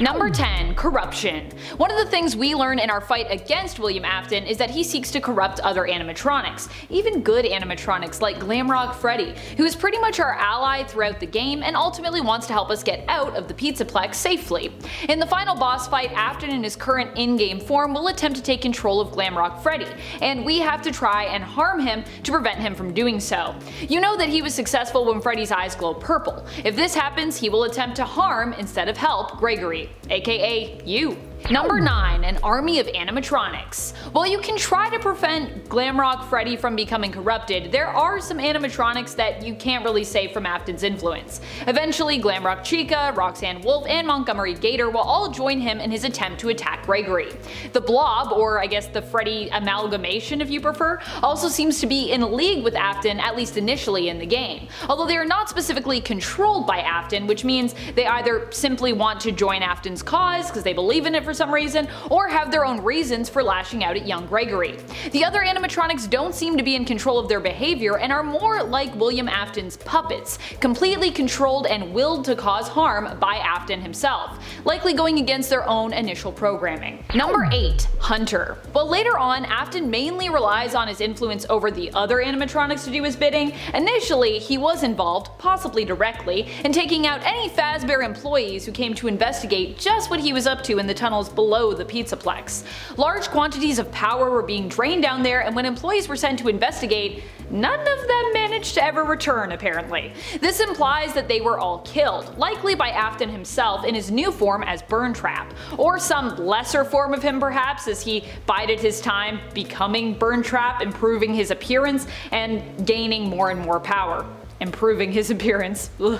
Number 10. Corruption. One of the things we learn in our fight against William Afton is that he seeks to corrupt other animatronics, even good animatronics like Glamrock Freddy, who is pretty much our ally throughout the game and ultimately wants to help us get out of the Pizzaplex safely. In the final boss fight, Afton in his current in-game form will attempt to take control of Glamrock Freddy, and we have to try and harm him to prevent him from doing so. You know that he was successful when Freddy's eyes glow purple. If this happens, he will attempt to harm instead of help Gregory, aka you. Number 9. An army of animatronics. While you can try to prevent Glamrock Freddy from becoming corrupted, there are some animatronics that you can't really save from Afton's influence. Eventually, Glamrock Chica, Roxanne Wolf, and Montgomery Gator will all join him in his attempt to attack Gregory. The Blob, or I guess the Freddy amalgamation if you prefer, also seems to be in league with Afton, at least initially in the game. Although they are not specifically controlled by Afton, which means they either simply want to join Afton's cause because they believe in it for some reason, or have their own reasons for lashing out at young Gregory. The other animatronics don't seem to be in control of their behavior and are more like William Afton's puppets, completely controlled and willed to cause harm by Afton himself, likely going against their own initial programming. Number 8. Hunter. While later on Afton mainly relies on his influence over the other animatronics to do his bidding, initially he was involved, possibly directly, in taking out any Fazbear employees who came to investigate just what he was up to in the tunnels below the Pizzaplex. Large quantities of power were being drained down there, and when employees were sent to investigate, none of them managed to ever return apparently. This implies that they were all killed, likely by Afton himself in his new form as Burntrap, or some lesser form of him perhaps as he bided his time becoming Burntrap, improving his appearance and gaining more and more power. Improving his appearance. Ugh.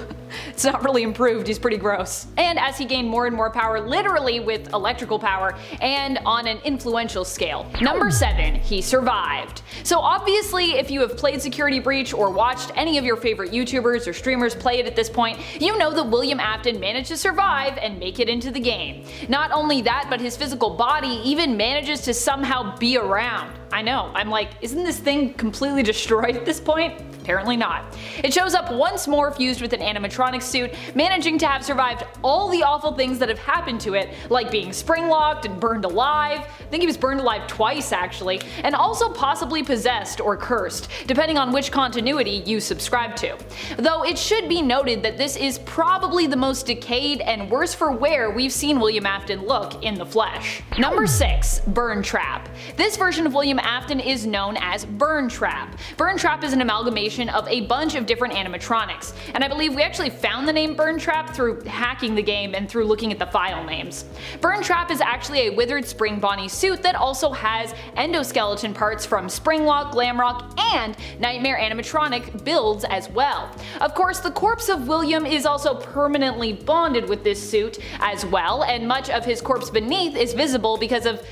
It's not really improved, he's pretty gross. And as he gained more and more power, literally with electrical power, and on an influential scale. Number 7. He survived. So obviously if you have played Security Breach or watched any of your favorite YouTubers or streamers play it at this point, you know that William Afton managed to survive and make it into the game. Not only that, but his physical body even manages to somehow be around. I know, I'm like, isn't this thing completely destroyed at this point? Apparently not. It shows up once more fused with an animatronic suit, managing to have survived all the awful things that have happened to it, like being spring-locked and burned alive. I think he was burned alive twice actually, and also possibly possessed or cursed, depending on which continuity you subscribe to. Though it should be noted that this is probably the most decayed and worse for wear we've seen William Afton look in the flesh. Number 6. Burntrap. This version of William Afton is known as Burntrap. Burntrap is an amalgamation of a bunch of different animatronics, and I believe we actually found the name Burntrap through hacking the game and through looking at the file names. Burntrap is actually a withered spring Bonnie suit that also has endoskeleton parts from Springlock, Glamrock, and Nightmare animatronic builds as well. Of course, the corpse of William is also permanently bonded with this suit as well, and much of his corpse beneath is visible because of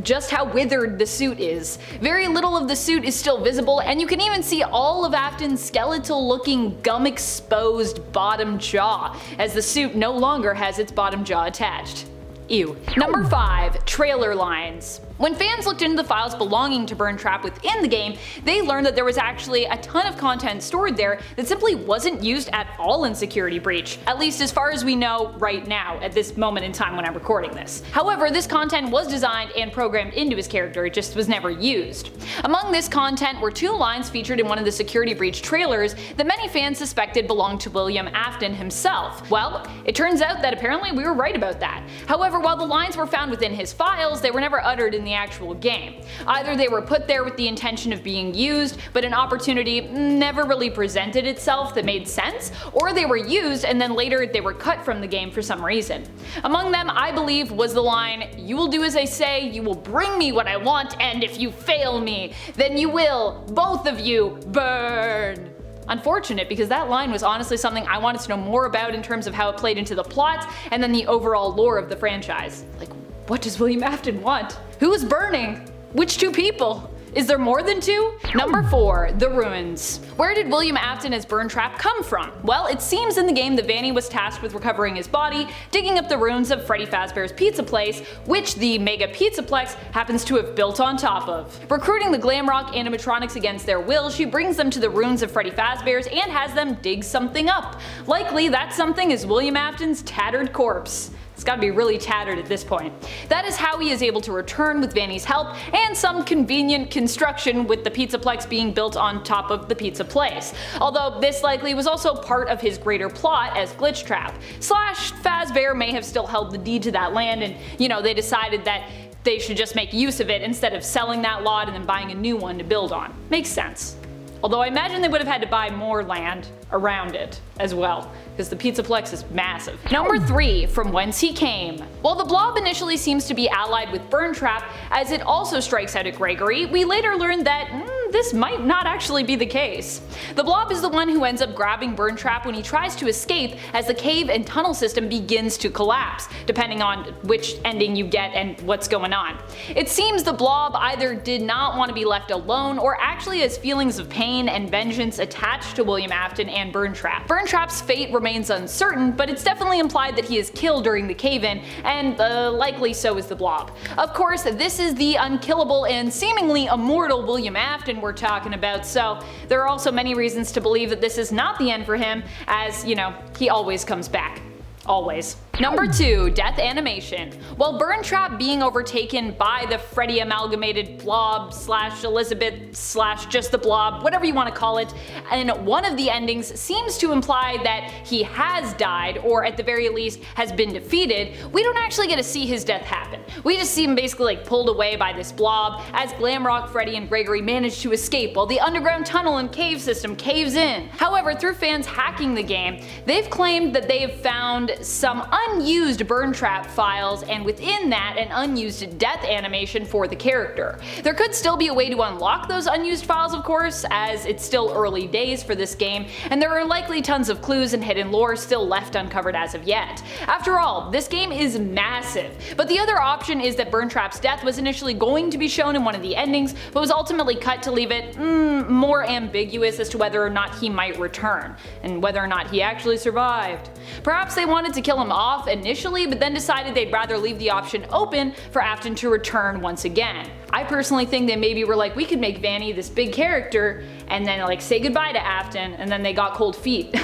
just how withered the suit is. Very little of the suit is still visible, and you can even see all of Afton's skeletal looking gum exposed bottom jaw, as the suit no longer has its bottom jaw attached. Ew. Number 5. Trailer lines. When fans looked into the files belonging to Burntrap within the game, they learned that there was actually a ton of content stored there that simply wasn't used at all in Security Breach, at least as far as we know right now at this moment in time when I'm recording this. However, this content was designed and programmed into his character, it just was never used. Among this content were 2 lines featured in one of the Security Breach trailers that many fans suspected belonged to William Afton himself. Well, it turns out that apparently we were right about that. However, while the lines were found within his files, they were never uttered in the actual game. Either they were put there with the intention of being used, but an opportunity never really presented itself that made sense, or they were used and then later they were cut from the game for some reason. Among them, I believe, was the line, "You will do as I say, you will bring me what I want, and if you fail me, then you will, both of you, burn." Unfortunate, because that line was honestly something I wanted to know more about in terms of how it played into the plot and then the overall lore of the franchise. Like, what does William Afton want? Who is burning? Which 2 people? Is there more than 2? Number 4. The Ruins. Where did William Afton as Burntrap come from? Well, it seems in the game that Vanny was tasked with recovering his body, digging up the ruins of Freddy Fazbear's Pizza Place, which the Mega Pizzaplex happens to have built on top of. Recruiting the Glamrock animatronics against their will, she brings them to the ruins of Freddy Fazbear's and has them dig something up. Likely that something is William Afton's tattered corpse. It's gotta be really tattered at this point. That is how he is able to return with Vanny's help and some convenient construction with the Pizzaplex being built on top of the pizza place. Although this likely was also part of his greater plot as Glitchtrap. Fazbear may have still held the deed to that land and, they decided that they should just make use of it instead of selling that lot and then buying a new one to build on. Makes sense. Although I imagine they would have had to buy more land around it as well, because the Pizzaplex is massive. Number 3, from whence he came. While the Blob initially seems to be allied with Burntrap, as it also strikes out at Gregory, we later learned that this might not actually be the case. The Blob is the one who ends up grabbing Burntrap when he tries to escape as the cave and tunnel system begins to collapse, depending on which ending you get and what's going on. It seems the Blob either did not want to be left alone or actually has feelings of pain and vengeance attached to William Afton and Burntrap. Burntrap's fate remains uncertain, but it's definitely implied that he is killed during the cave-in, and likely so is the Blob. Of course, this is the unkillable and seemingly immortal William Afton we're talking about, so there are also many reasons to believe that this is not the end for him, as, he always comes back. Always. Number 2, death animation. While Burntrap being overtaken by the Freddy amalgamated Blob / Elizabeth / just the Blob, whatever you want to call it, and one of the endings seems to imply that he has died, or at the very least has been defeated, we don't actually get to see his death happen. We just see him basically pulled away by this Blob as Glamrock, Freddy, and Gregory manage to escape while the underground tunnel and cave system caves in. However, through fans hacking the game, they've claimed that they have found some unused Burntrap files, and within that an unused death animation for the character. There could still be a way to unlock those unused files, of course, as it's still early days for this game, and there are likely tons of clues and hidden lore still left uncovered as of yet. After all, this game is massive, but the other option is that Burntrap's death was initially going to be shown in one of the endings, but was ultimately cut to leave it more ambiguous as to whether or not he might return, and whether or not he actually survived. Perhaps they wanted to kill him off initially, but then decided they'd rather leave the option open for Afton to return once again. I personally think they maybe were like, we could make Vanny this big character and then say goodbye to Afton, and then they got cold feet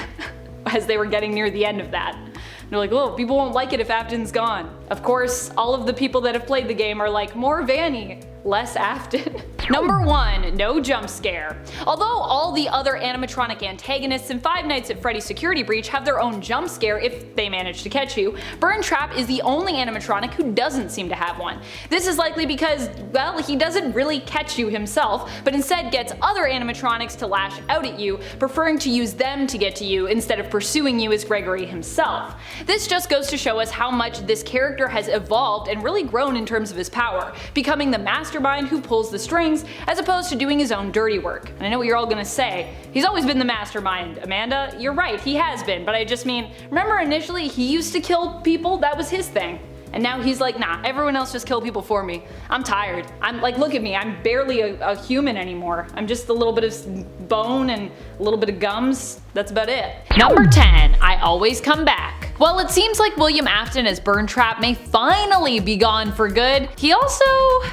as they were getting near the end of that. They're like, oh, people won't like it if Afton's gone. Of course, all of the people that have played the game are like, more Vanny, less Afton. Number 1, no jump scare. Although all the other animatronic antagonists in Five Nights at Freddy's Security Breach have their own jump scare if they manage to catch you, Burntrap is the only animatronic who doesn't seem to have one. This is likely because, well, he doesn't really catch you himself, but instead gets other animatronics to lash out at you, preferring to use them to get to you instead of pursuing you as Gregory himself. This just goes to show us how much this character has evolved and really grown in terms of his power, becoming the mastermind who pulls the strings as opposed to doing his own dirty work. And I know what you're all gonna say, he's always been the mastermind, Amanda. You're right, he has been, but I just mean, remember initially he used to kill people? That was his thing. And now he's like, nah, everyone else just kill people for me. I'm tired. I'm like, look at me, I'm barely a human anymore. I'm just a little bit of bone and a little bit of gums. That's about it. Number 10, I always come back. While it seems like William Afton as Burntrap may finally be gone for good, he also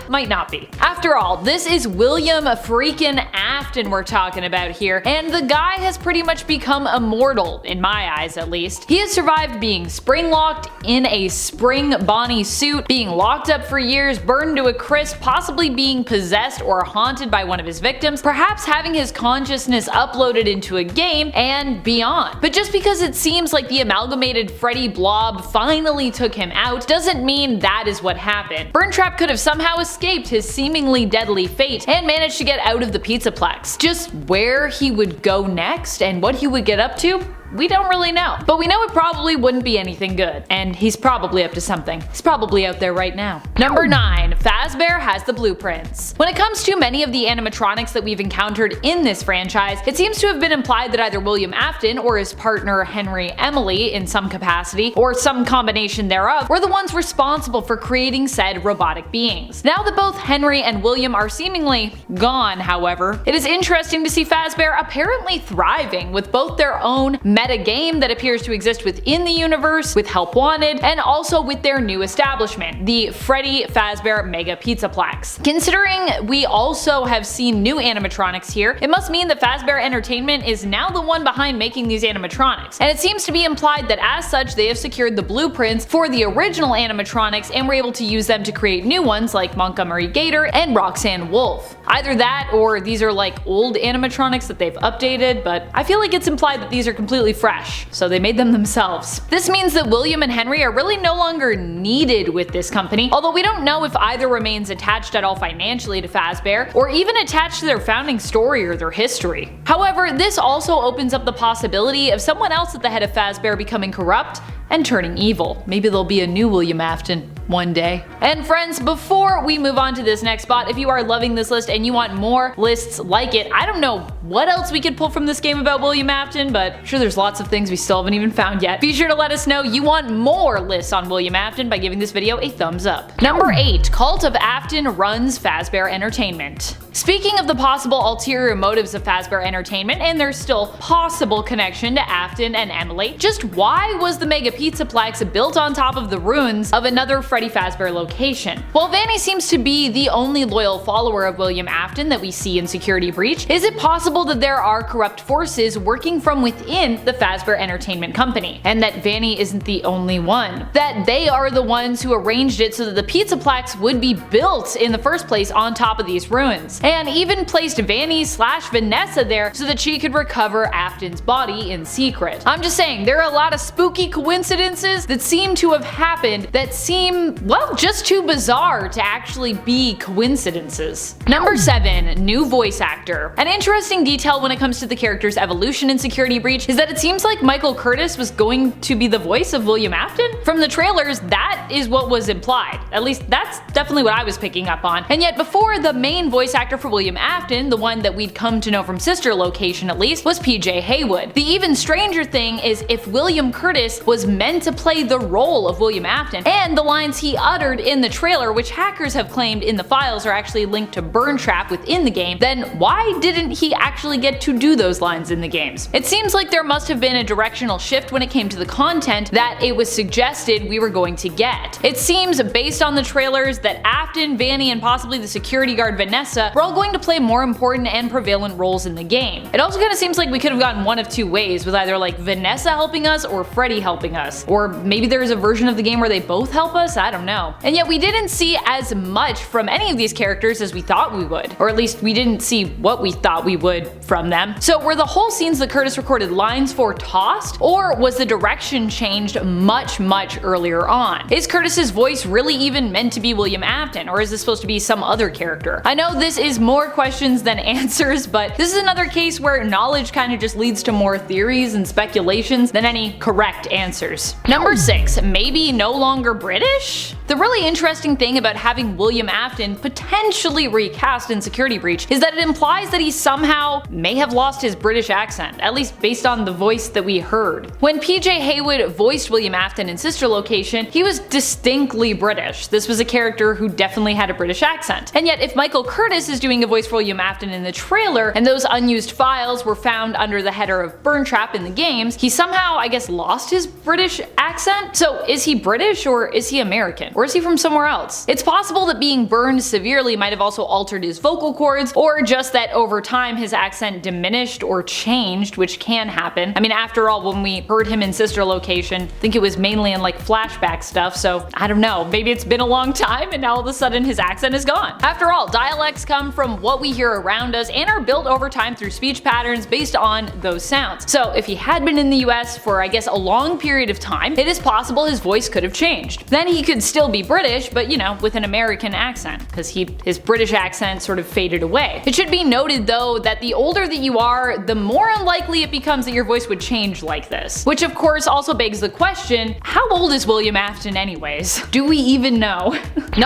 might not be. After all, this is William freaking Afton we're talking about here, and the guy has pretty much become immortal, in my eyes at least. He has survived being spring-locked in a spring Bonnie suit, being locked up for years, burned to a crisp, possibly being possessed or haunted by one of his victims, perhaps having his consciousness uploaded into a game, and beyond. But just because it seems like the amalgamated Freddy Blob finally took him out doesn't mean that is what happened. Burntrap could have somehow escaped his seemingly deadly fate and managed to get out of the Pizzaplex. Just where he would go next and what he would get up to, we don't really know. But we know it probably wouldn't be anything good, and he's probably up to something. He's probably out there right now. Number 9, Fazbear has the blueprints. When it comes to many of the animatronics that we've encountered in this franchise, it seems to have been implied that either William Afton or his partner Henry Emily in some capacity, or some combination thereof, were the ones responsible for creating said robotic beings. Now that both Henry and William are seemingly gone, however, it is interesting to see Fazbear apparently thriving with both their own meta game that appears to exist within the universe, with Help Wanted, and also with their new establishment, the Freddy Fazbear Mega Pizzaplex. Considering we also have seen new animatronics here, it must mean that Fazbear Entertainment is now the one behind making these animatronics, and it seems to be implied that as such they have secured the blueprints for the original animatronics and were able to use them to create new ones like Montgomery Gator and Roxanne Wolf. Either that or these are like old animatronics that they've updated, but I feel like it's implied that these are completely fresh, so they made them themselves. This means that William and Henry are really no longer needed with this company, although we don't know if either remains attached at all financially to Fazbear, or even attached to their founding story or their history. However, this also opens up the possibility of someone else at the head of Fazbear becoming corrupt and turning evil. Maybe there'll be a new William Afton one day. And friends, before we move on to this next spot, if you are loving this list and you want more lists like it, I don't know what else we could pull from this game about William Afton, but I'm sure there's lots of things we still haven't even found yet. Be sure to let us know you want more lists on William Afton by giving this video a thumbs up. Number 8. Cult of Afton runs Fazbear Entertainment. Speaking of the possible ulterior motives of Fazbear Entertainment and their still possible connection to Afton and Emily, just why was the Mega Pizzaplex built on top of the ruins of another Freddy Fazbear location? While Vanny seems to be the only loyal follower of William Afton that we see in Security Breach, is it possible that there are corrupt forces working from within the Fazbear Entertainment Company, and that Vanny isn't the only one? That they are the ones who arranged it so that the Pizzaplex would be built in the first place on top of these ruins, and even placed Vanny/Vanessa there so that she could recover Afton's body in secret. I'm just saying, there are a lot of spooky coincidences that seem to have happened that seem, well, just too bizarre to actually be coincidences. Number 7. New voice actor. An interesting detail when it comes to the character's evolution in Security Breach is that it seems like Michael Curtis was going to be the voice of William Afton. From the trailers, that is what was implied. At least that's definitely what I was picking up on. And yet before, the main voice actor for William Afton, the one that we'd come to know from Sister Location at least, was PJ Haywood. The even stranger thing is if William Curtis was meant to play the role of William Afton, and the lines he uttered in the trailer, which hackers have claimed in the files are actually linked to Springtrap within the game, then why didn't he actually get to do those lines in the games? It seems like there must have been a directional shift when it came to the content that it was suggested we were going to get. It seems, based on the trailers, that Afton, Vanny, and possibly the security guard Vanessa were all going to play more important and prevalent roles in the game. It also kind of seems like we could have gone one of two ways, with either like Vanessa helping us or Freddy helping us. Or maybe there is a version of the game where they both help us, I don't know. And yet we didn't see as much from any of these characters as we thought we would. Or at least we didn't see what we thought we would from them. So were the whole scenes that Curtis recorded lines for tossed? Or was the direction changed much earlier on? Is Curtis's voice really even meant to be William Afton? Or is this supposed to be some other character? I know this is more questions than answers, but this is another case where knowledge kind of just leads to more theories and speculations than any correct answers. Number 6. Maybe no longer British? The really interesting thing about having William Afton potentially recast in Security Breach is that it implies that he somehow may have lost his British accent, at least based on the voice that we heard. When PJ Haywood voiced William Afton in Sister Location, he was distinctly British. This was a character who definitely had a British accent. And yet if Michael Curtis is doing a voice for William Afton in the trailer, and those unused files were found under the header of Springtrap in the games, he somehow, I guess, lost his British accent? So is he British or is he American? Or is he from somewhere else? It's possible that being burned severely might have also altered his vocal cords, or just that over time his accent diminished or changed, which can happen. I mean, after all, when we heard him in Sister Location, I think it was mainly in like flashback stuff, so I don't know, maybe it's been a long time and now all of a sudden his accent is gone. After all, dialects come from what we hear around us and are built over time through speech patterns based on those sounds. So if he had been in the US for, I guess, a long period of time, it is possible his voice could have changed. Then he could still be British, but you know, with an American accent, because his British accent sort of faded away. It should be noted though that the older that you are, the more unlikely it becomes that your voice would change like this. Which of course also begs the question, how old is William Afton anyways? Do we even know?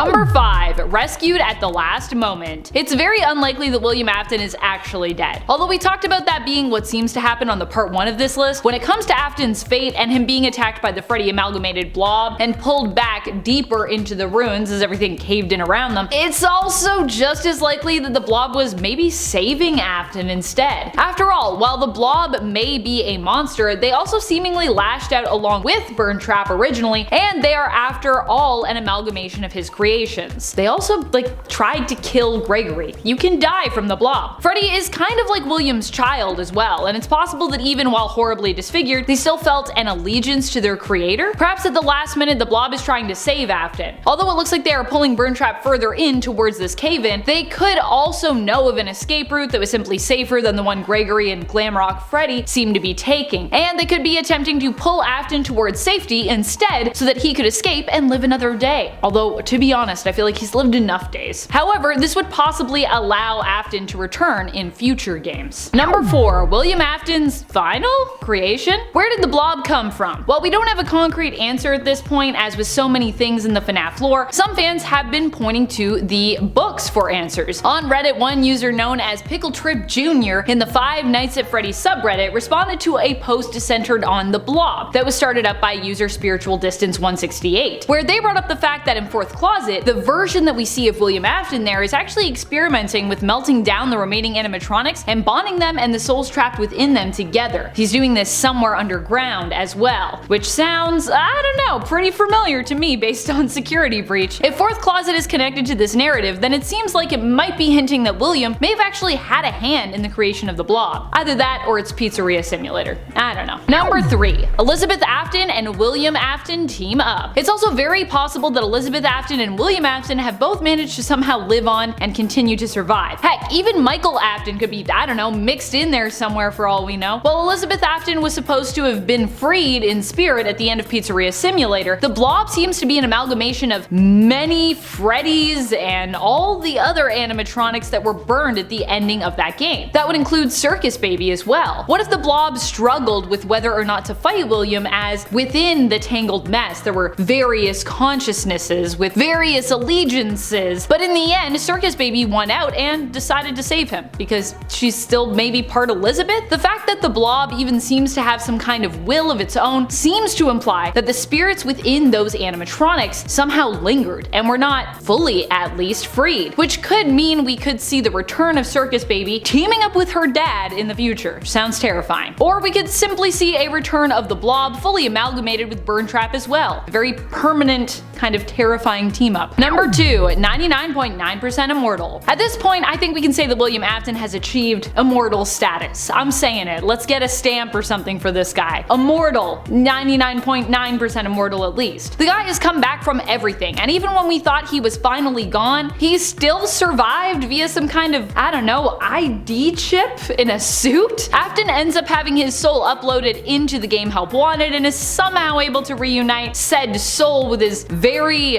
Number 5. Rescued at the last moment. It's very unlikely that William Afton is actually dead. Although we talked about that being what seems to happen on the part 1 of this list, when it comes to Afton's fate and him being attacked by the Freddy amalgamated Blob and pulled back deeper into the ruins as everything caved in around them, it's also just as likely that the Blob was maybe saving Afton instead. After all, while the Blob may be a monster, they also seemingly lashed out along with Springtrap originally, and they are after all an amalgamation of his creations. They also tried to kill Gregory. You can die from the Blob. Freddy is kind of like William's child as well, and it's possible that even while horribly disfigured, they still felt an allegiance to their creator. Perhaps at the last minute the Blob is trying to save Afton. Although it looks like they are pulling Springtrap further in towards this cave-in, they could also know of an escape route that was simply safer than the one Gregory and Glamrock Freddy seemed to be taking, and they could be attempting to pull Afton towards safety instead so that he could escape and live another day. Although, to be honest, I feel like he's lived enough days. However, this would possibly allow Afton to return in future games. Number 4. William Afton's final creation? Where did the Blob come from? Well, we don't have a concrete answer at this point, as with so many things in the FNAF lore. Some fans have been pointing to the books for answers. On Reddit, one user known as Pickle Trip Jr. in the Five Nights at Freddy's subreddit responded to a post centered on the Blob that was started up by user Spiritual Distance 168, where they brought up the fact that in Fourth Closet, the version that we see of William Afton there is actually experimenting with melting down the remaining animatronics and bonding them and the souls trapped within them together. He's doing this somewhere underground as well, which sounds, I don't know, pretty familiar to me based on Security Breach. If Fourth Closet is connected to this narrative, then it seems like it might be hinting that William may have actually had a hand in the creation of the Blob. Either that or it's Pizzeria Simulator. I don't know. Number 3. Elizabeth Afton and William Afton team up. It's also very possible that Elizabeth Afton and William Afton have both managed to somehow live on and continue to survive. Heck, even Michael Afton could be, I don't know, mixed in there somewhere for all we know. While Elizabeth Afton was supposed to have been freed in spirit at the end of Pizzeria Simulator, the Blob seems to be an amalgamation of many Freddys and all the other animatronics that were burned at the ending of that game. That would include Circus Baby as well. What if the Blob struggled with whether or not to fight William, as within the tangled mess there were various consciousnesses with various allegiances, but in the end Circus Baby won out and decided to save him because she's still maybe part Elizabeth? The fact that the Blob even seems to have some kind of will of its own seems to imply that the spirits within those animatronics somehow lingered and were not fully, at least, freed, which could mean we could see the return of Circus Baby teaming up with her dad in the future. Sounds terrifying. Or we could simply see a return of the Blob fully amalgamated with Springtrap as well. A very permanent, kind of terrifying team up. Number 2. 99.9% immortal. At this point, I think we can say that William Afton has achieved immortal status. I'm saying it. Let's get a stamp or something for this guy. Immortal. 99.9% immortal at least. The guy has come back from everything, and even when we thought he was finally gone, he still survived via some kind of, I don't know, ID chip in a suit? Afton ends up having his soul uploaded into the game Help Wanted and is somehow able to reunite said soul with his very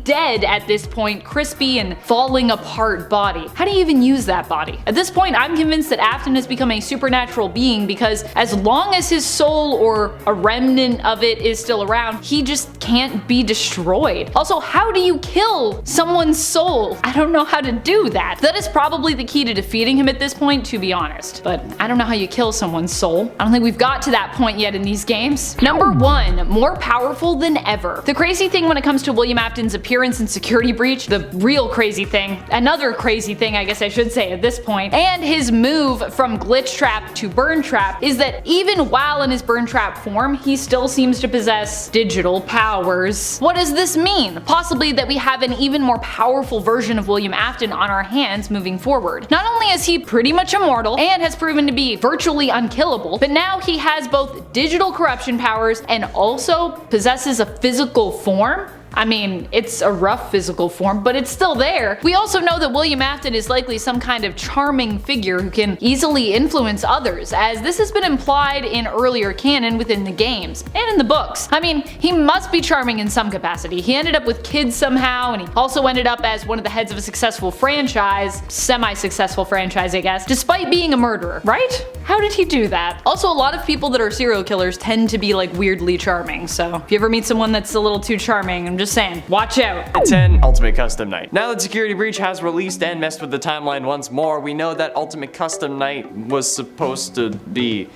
dead at this point, crispy and falling apart body. How do you even use that body? At this point, I'm convinced that Afton has become a supernatural being because as long as his soul or a remnant of it is still around, he just can't be destroyed. Also, how do you kill someone's soul? I don't know how to do that. That is probably the key to defeating him at this point, to be honest. But I don't know how you kill someone's soul. I don't think we've got to that point yet in these games. Number 1. More powerful than ever. The crazy thing when it comes to William Afton's appearance in Security Breach, the real crazy thing, another crazy thing I guess I should say at this point, and his move from Glitch Trap to Burn Trap is that even while in his Burn Trap form, he still seems to possess digital powers. What does this mean? Possibly that we have an even more powerful version of William Afton on our hands moving forward. Not only is he pretty much immortal and has proven to be virtually unkillable, but now he has both digital corruption powers and also possesses a physical form. I mean, it's a rough physical form, but it's still there. We also know that William Afton is likely some kind of charming figure who can easily influence others, as this has been implied in earlier canon within the games, and in the books. I mean, he must be charming in some capacity. He ended up with kids somehow, and he also ended up as one of the heads of a successful franchise, semi-successful franchise I guess, despite being a murderer, right? How did he do that? Also, a lot of people that are serial killers tend to be like weirdly charming, so if you ever meet someone that's a little too charming, I'm just just saying, watch out. 10. Ultimate Custom Night. Now that Security Breach has released and messed with the timeline once more, we know that Ultimate Custom Night was supposed to be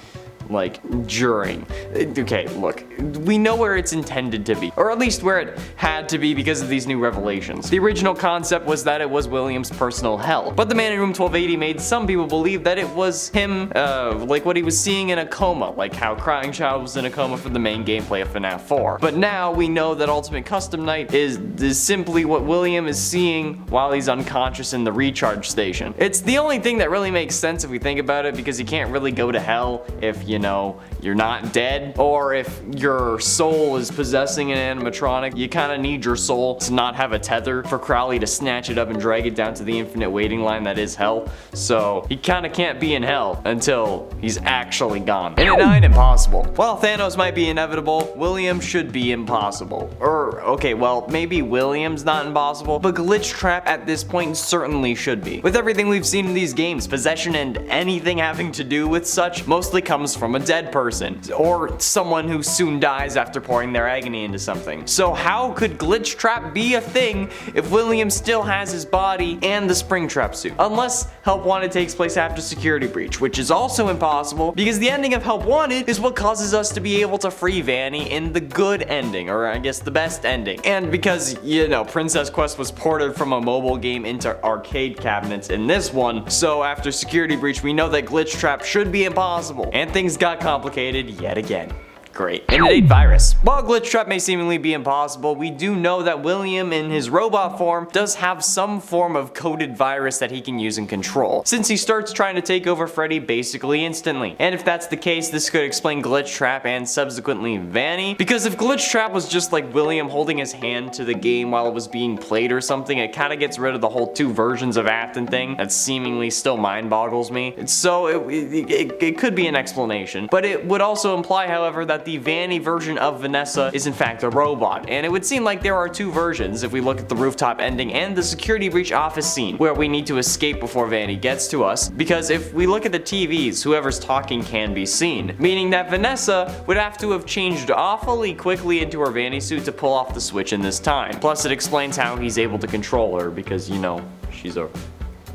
like during. Okay, look, we know where it's intended to be, or at least where it had to be because of these new revelations. The original concept was that it was William's personal hell, but the man in room 1280 made some people believe that it was him, like what he was seeing in a coma, like how Crying Child was in a coma for the main gameplay of FNAF 4. But now we know that Ultimate Custom Night is simply what William is seeing while he's unconscious in the recharge station. It's the only thing that really makes sense if we think about it, because you can't really go to hell if, you know, you're not dead, or if your soul is possessing an animatronic. You kind of need your soul to not have a tether for Crowley to snatch it up and drag it down to the infinite waiting line that is hell. So he kind of can't be in hell until he's actually gone. And at 9, impossible. While Thanos might be inevitable, William should be impossible. Or, okay, well, maybe William's not impossible, but Glitch Trap at this point certainly should be. With everything we've seen in these games, possession and anything having to do with such mostly comes from a dead person, or someone who soon dies after pouring their agony into something. So how could Glitch Trap be a thing if William still has his body and the Springtrap suit? Unless Help Wanted takes place after Security Breach, which is also impossible because the ending of Help Wanted is what causes us to be able to free Vanny in the good ending, or I guess the best ending. And because, you know, Princess Quest was ported from a mobile game into arcade cabinets in this one, so after Security Breach we know that Glitch Trap should be impossible, and things got complicated yet again. Great. Innate virus. While Glitch Trap may seemingly be impossible, we do know that William in his robot form does have some form of coded virus that he can use and control, since he starts trying to take over Freddy basically instantly. And if that's the case, this could explain Glitch Trap and subsequently Vanny, because if Glitch Trap was just like William holding his hand to the game while it was being played or something, it kind of gets rid of the whole 2 versions of Afton thing that seemingly still mind boggles me. So it could be an explanation, but it would also imply, however, that the Vanny version of Vanessa is in fact a robot, and it would seem like there are 2 versions if we look at the rooftop ending and the Security Breach office scene where we need to escape before Vanny gets to us, because if we look at the TVs, whoever's talking can be seen, meaning that Vanessa would have to have changed awfully quickly into her Vanny suit to pull off the switch in this time. Plus it explains how he's able to control her, because, you know, she's a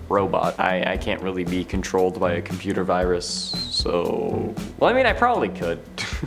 robot. I can't really be controlled by a computer virus, so... Well, I mean, I probably could.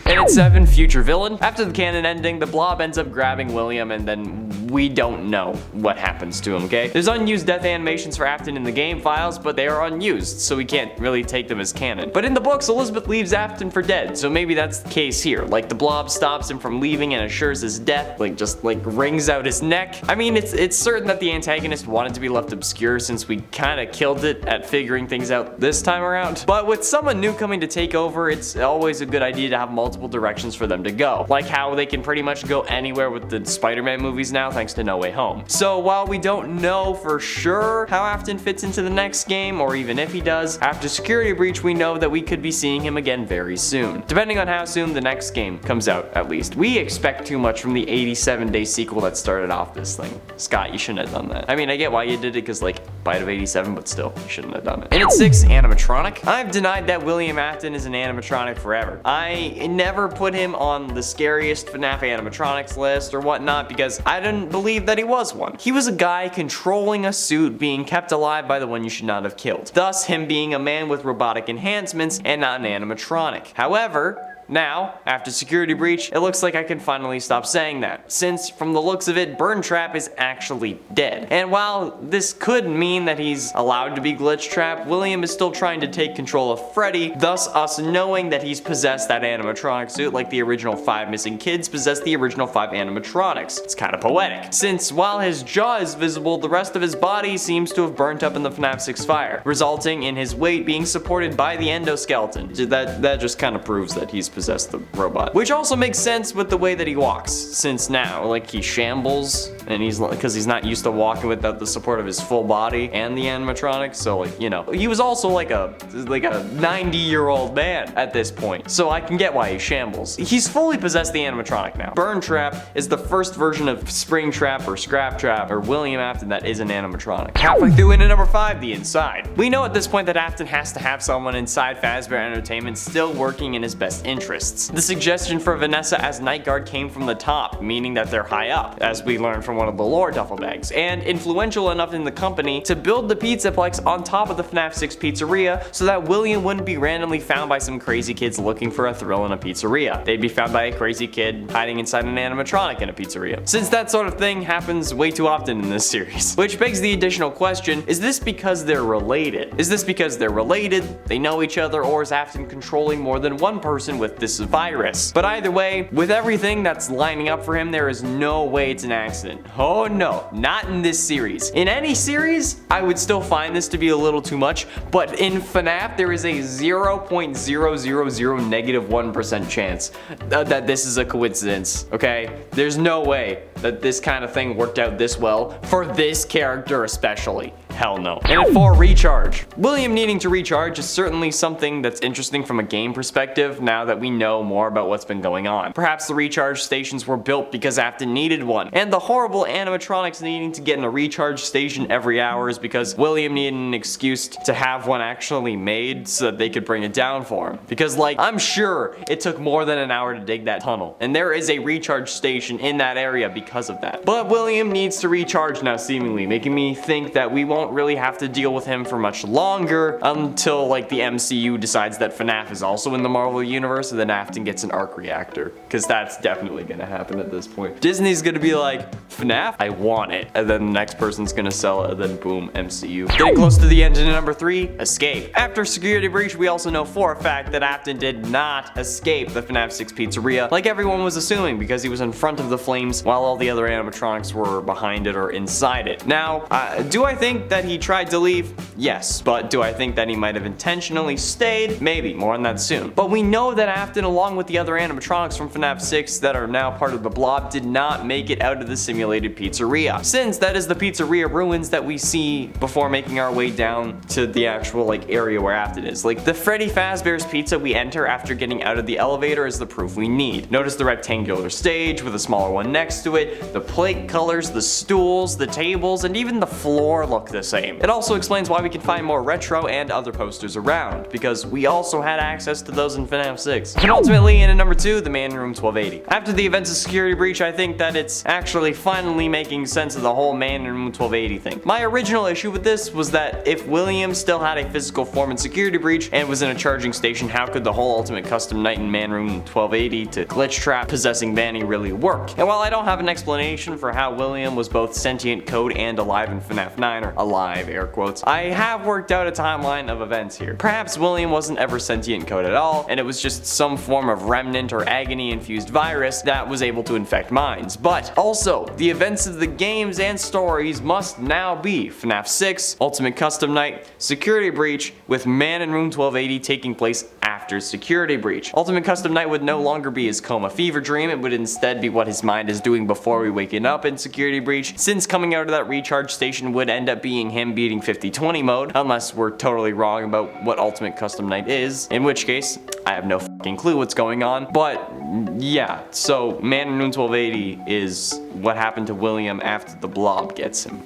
And at 7, future villain. After the canon ending, the Blob ends up grabbing William, and then we don't know what happens to him, okay? There's unused death animations for Afton in the game files, but they are unused, so we can't really take them as canon. But in the books, Elizabeth leaves Afton for dead, so maybe that's the case here. Like, the Blob stops him from leaving and assures his death, like, just, like, wrings out his neck. I mean, it's certain that the antagonist wanted to be left obscure, since we kinda killed it at figuring things out this time around. But with someone new coming to take over, it's always a good idea to have multiple directions for them to go. Like how they can pretty much go anywhere with the Spider-Man movies now, thanks to No Way Home. So while we don't know for sure how Afton fits into the next game, or even if he does, after Security Breach we know that we could be seeing him again very soon. Depending on how soon the next game comes out, at least. We expect too much from the 87-day sequel that started off this thing. Scott, you shouldn't have done that. I mean, I get why you did it, because like, Bite of 87, but still, you shouldn't have done it. And at 6, animatronic. I've denied that William Afton is an animatronic forever. I never put him on the scariest FNAF animatronics list or whatnot because I didn't believe that he was one. He was a guy controlling a suit being kept alive by the one you should not have killed. Thus, him being a man with robotic enhancements and not an animatronic. However, now, after Security Breach, it looks like I can finally stop saying that, since from the looks of it, Burn Trap is actually dead. And while this could mean that he's allowed to be Glitch Trap, William is still trying to take control of Freddy, thus us knowing that he's possessed that animatronic suit like the original 5 missing kids possessed the original 5 animatronics. It's kind of poetic, since while his jaw is visible, the rest of his body seems to have burnt up in the FNAF 6 fire, resulting in his weight being supported by the endoskeleton. That just kind of proves that he's possess the robot. Which also makes sense with the way that he walks, since now, like, he shambles, and because he's not used to walking without the support of his full body and the animatronic, so like, you know. He was also like a 90-year-old man at this point, so I can get why he shambles. He's fully possessed the animatronic now. Burn Trap is the first version of Springtrap or Scrap Trap or William Afton that is an animatronic. Halfway through into number 5, the inside. We know at this point that Afton has to have someone inside Fazbear Entertainment still working in his best interest. interests. The suggestion for Vanessa as night guard came from the top, meaning that they're high up, as we learned from one of the lore duffel bags, and influential enough in the company to build the Pizzaplex on top of the FNAF 6 pizzeria so that William wouldn't be randomly found by some crazy kids looking for a thrill in a pizzeria. They'd be found by a crazy kid hiding inside an animatronic in a pizzeria. Since that sort of thing happens way too often in this series. Which begs the additional question, is this because they're related? Is this because they're related, they know each other, or is Afton controlling more than one person with this virus? But either way, with everything that's lining up for him, there is no way it's an accident. Oh no, not in this series. In any series, I would still find this to be a little too much, but in FNAF, there is a 0.000 negative 1% chance that this is a coincidence, okay? There's no way that this kind of thing worked out this well for this character especially. Hell no. And at 4, recharge. William needing to recharge is certainly something that's interesting from a game perspective now that we know more about what's been going on. Perhaps the recharge stations were built because Afton needed one, and the horrible animatronics needing to get in a recharge station every hour is because William needed an excuse to have one actually made so that they could bring it down for him. Because like, I'm sure it took more than an hour to dig that tunnel, and there is a recharge station in that area because of that. But William needs to recharge now seemingly, making me think that we won't really have to deal with him for much longer until like the MCU decides that FNAF is also in the Marvel universe, and then Afton gets an arc reactor, because that's definitely gonna happen at this point. Disney's gonna be like, FNAF, I want it, and then the next person's gonna sell it, and then boom, MCU. Getting close to the end in number 3, escape. After security breach, we also know for a fact that Afton did not escape the FNAF 6 pizzeria like everyone was assuming, because he was in front of the flames while all the other animatronics were behind it or inside it. Now, do I think that he tried to leave? Yes. But do I think that he might have intentionally stayed? Maybe. More on that soon. But we know that Afton, along with the other animatronics from FNAF 6 that are now part of the Blob, did not make it out of the simulated pizzeria, since that is the pizzeria ruins that we see before making our way down to the actual like area where Afton is. Like the Freddy Fazbear's pizza we enter after getting out of the elevator is the proof we need. Notice the rectangular stage with a smaller one next to it, the plate colors, the stools, the tables, and even the floor look the same. It also explains why we can find more retro and other posters around, because we also had access to those in FNAF 6. And ultimately, in at number 2, the man in room 1280. After the events of security breach, I think that it's actually finally making sense of the whole man in room 1280 thing. My original issue with this was that if William still had a physical form in security breach and was in a charging station, how could the whole ultimate custom night in man room 1280 to glitch trap possessing Vanny really work? And while I don't have an explanation for how William was both sentient code and alive in FNAF 9, or alive air quotes, I have worked out a timeline of events here. Perhaps William wasn't ever sentient code at all, and it was just some form of remnant or agony infused virus that was able to infect minds. But also, the events of the games and stories must now be FNAF 6, Ultimate Custom Night, Security Breach, with Man in Room 1280 taking place after Security Breach. Ultimate Custom Night would no longer be his coma fever dream, it would instead be what his mind is doing before we waking up in Security Breach, since coming out of that recharge station would end up being him beating 50-20 mode, unless we're totally wrong about what Ultimate Custom Night is, in which case, I have no fucking clue what's going on. But yeah, so Man in Room 1280 is what happened to William after the Blob gets him.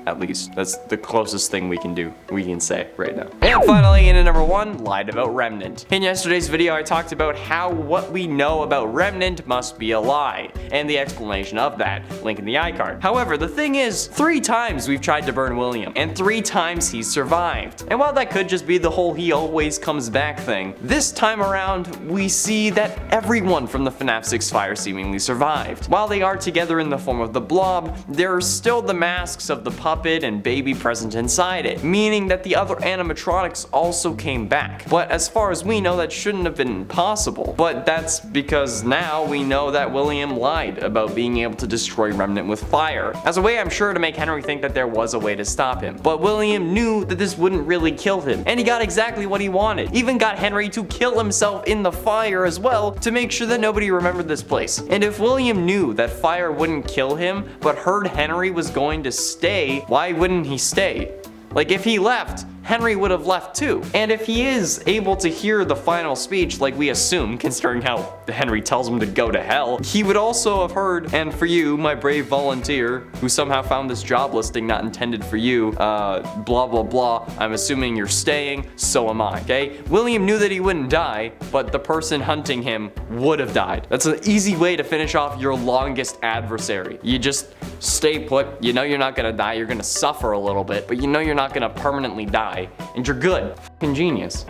At least, that's the closest thing we can say right now. And finally, in at number 1, lied about Remnant. In yesterday's video, I talked about how what we know about Remnant must be a lie, and the explanation of that, link in the iCard. However, the thing is, 3 times we've tried to burn William, and 3 times he's survived. And while that could just be the whole he always comes back thing, this time around, we see that everyone from the FNAF 6 fire seemingly survived. While they are together in the form of the Blob, there are still the masks of the puppet and baby present inside it, meaning that the other animatronics also came back. But as far as we know, that shouldn't have been possible. But that's because now we know that William lied about being able to destroy Remnant with fire, as a way I'm sure to make Henry think that there was a way to stop him. But William knew that this wouldn't really kill him, and he got exactly what he wanted. Even got Henry to kill himself in the fire as well to make sure that nobody remembered this place. And if William knew that fire wouldn't kill him, but heard Henry was going to stay, why wouldn't he stay? Like, if he left, Henry would have left too. And if he is able to hear the final speech like we assume, considering how Henry tells him to go to hell, he would also have heard, and for you, my brave volunteer, who somehow found this job listing not intended for you, blah blah blah, I'm assuming you're staying, so am I, okay? William knew that he wouldn't die, but the person hunting him would have died. That's an easy way to finish off your longest adversary. You just stay put, you know you're not gonna die, you're gonna suffer a little bit, but you know you're not gonna permanently die, and you're good. F***ing genius.